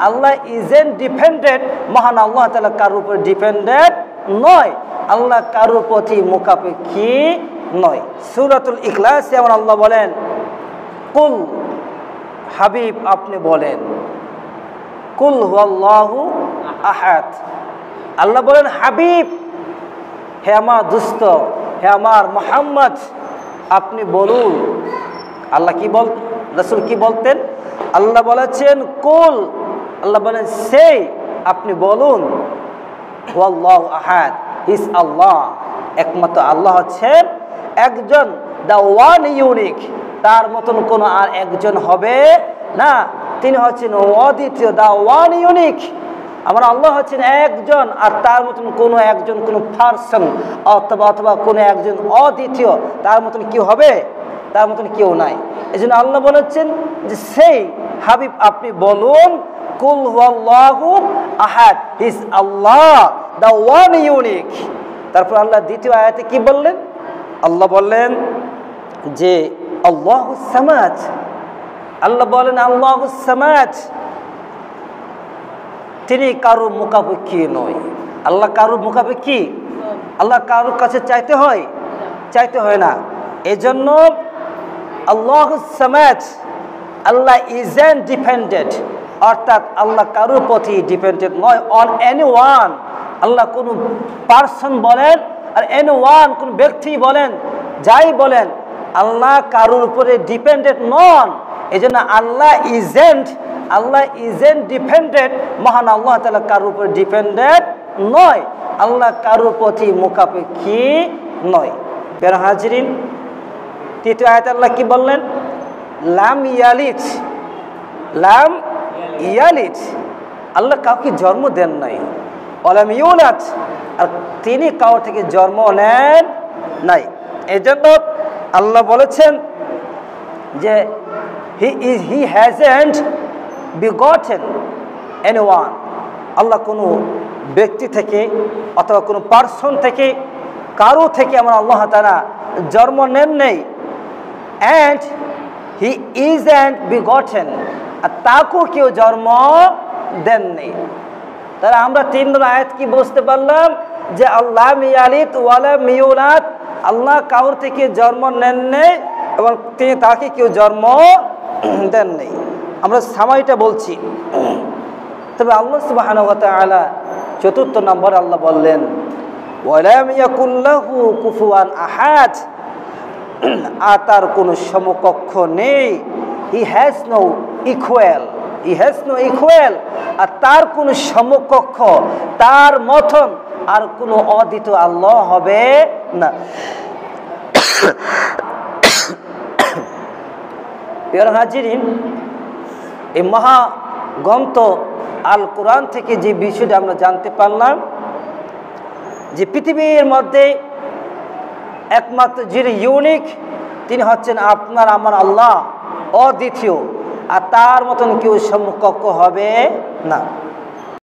Allah isn't dependent, মহান আল্লাহ তাআলা কারোর উপর ডিপেন্ডেন্ট নয়, আল্লাহ কারোর প্রতি মুখাপেক্ষী নয়। সূরাতুল ইখলাস যেমন আল্লাহ বলেন, কুল হাবিব আপনি বলেন, কুল হুয়াল্লাহু আহাদ। আল্লাহ বলেন হাবিব, হে আমার দুস্থ, হে আমার মুহাম্মদ আপনি বলুন। আল্লাহ কি বল, রাসূল কি বলতেন? আল্লাহ বলেছেন কুল, আল্লাহ বলেন সেই আপনি বলুন, হুয়াল্লাহু আহাদ, হিস আল্লাহ, একমাত্র আল্লাহ হচ্ছেন একজন, দ্য ওয়ান ইউনিক, তার মতন কোনো আর একজন হবে না, তিনি হচ্ছেন অদ্বিতীয়, দ্য ওয়ান ইউনিক। আমার আল্লাহ হচ্ছেন একজন, আর তার মতন কোনো একজন, কোনো পারসন অথবা কোনো একজন অদ্বিতীয়, তার মতন কেউ হবে, তার মতন কেউ নাই। এই জন্য আল্লাহ বলেছেন যে সেই হাবিব আপনি বলুন, কুল হুয়াল্লাহু আহাদ, হিজ আল্লাহ, দ্য ওয়ান ইউনিক। তারপর আল্লাহ দ্বিতীয় আয়াতে কি বললেন? আল্লাহ বললেন যে আল্লাহুস সামাদ, আল্লাহ বলেন আল্লাহুস সামাদ, তিনি কারোর মুখাপেক্ষী নয়। আল্লাহ কারোর মুখাপেক্ষী? আল্লাহ কারোর কাছে চাইতে হয় না। এজন্য আল্লাহুস সামাদ, আল্লাহ ইজেন্ট ডিপেন্ডেন্ট, অর্থাৎ আল্লাহ কারোর প্রতি ডিপেন্ডেন্ট নয়, অন এনি ওয়ান। আল্লাহ কোনো পারসন বলেন আর এনি ওয়ান কোন ব্যক্তি বলেন, যাই বলেন, আল্লাহ কারোর উপরে ডিপেন্ডেন্ট নন। এই জন্য আল্লাহ ইজেন্ট ডিপেন্ডেন্ট, মহান আল্লাহ তাআলা কারোর উপরে ডিপেন্ডেন্ট নয়, আল্লাহ কারোর প্রতি মুখাপেক্ষী নয়। প্রিয় হাজিরিন, তৃতীয় আয়াতে আল্লাহ কি বললেন? লাম ইয়ালিদ, লাম ইয়ালিদ, আল্লাহ কাউকে জন্ম দেন নাই, ওয়ালাম ইউলাদ, আর তিনি কারোর থেকে জন্ম নেন নাই। এই জন্য আল্লাহ বলেছেন যে হি হ্যাজন্ট begotten anyone, আল্লাহ কোনো ব্যক্তি থেকে অথবা কোনো পারসন থেকে, কারো থেকে আমার আল্লাহ তাআলা জন্ম নেন নেই। অ্যান্ড হি isn't begotten, আর তাকেও কেউ জন্ম দেন নেই। তাহলে আমরা 3 নম্বর আয়াত কি বুঝতে পারলাম? যে আল্লাহ ইয়ালিদ ওয়ালাম ইউলাদ, আল্লাহ কারোর থেকে জন্ম নেন নেই এবং তিনি তাকে কেউ জন্ম দেন নেই। আমরা সামাইটা বলছি। তবে আল্লাহ সুবহানাহু ওয়া তাআলা 4th নম্বর আল্লাহ বললেন ওয়ালাম ইয়াকুল লাহু কুফুয়ান আহাদ, আর তার কোনো সমকক্ষ নেই। হি হ্যাজ নো ইকুয়াল, আর তার কোনো সমকক্ষ, তার মতন আর কোনো অদ্বিতীয় আল্লাহ হবে না। প্রিয় হাজিরিন, এই মহাগ্রন্থ আল কোরআন থেকে যে বিষয়টা আমরা জানতে পারলাম যে পৃথিবীর মধ্যে একমাত্র যিনি ইউনিক, তিনি হচ্ছেন আপনার আমার আল্লাহ, অদ্বিতীয়, আর তার মতন কেউ সমকক্ষ হবে না।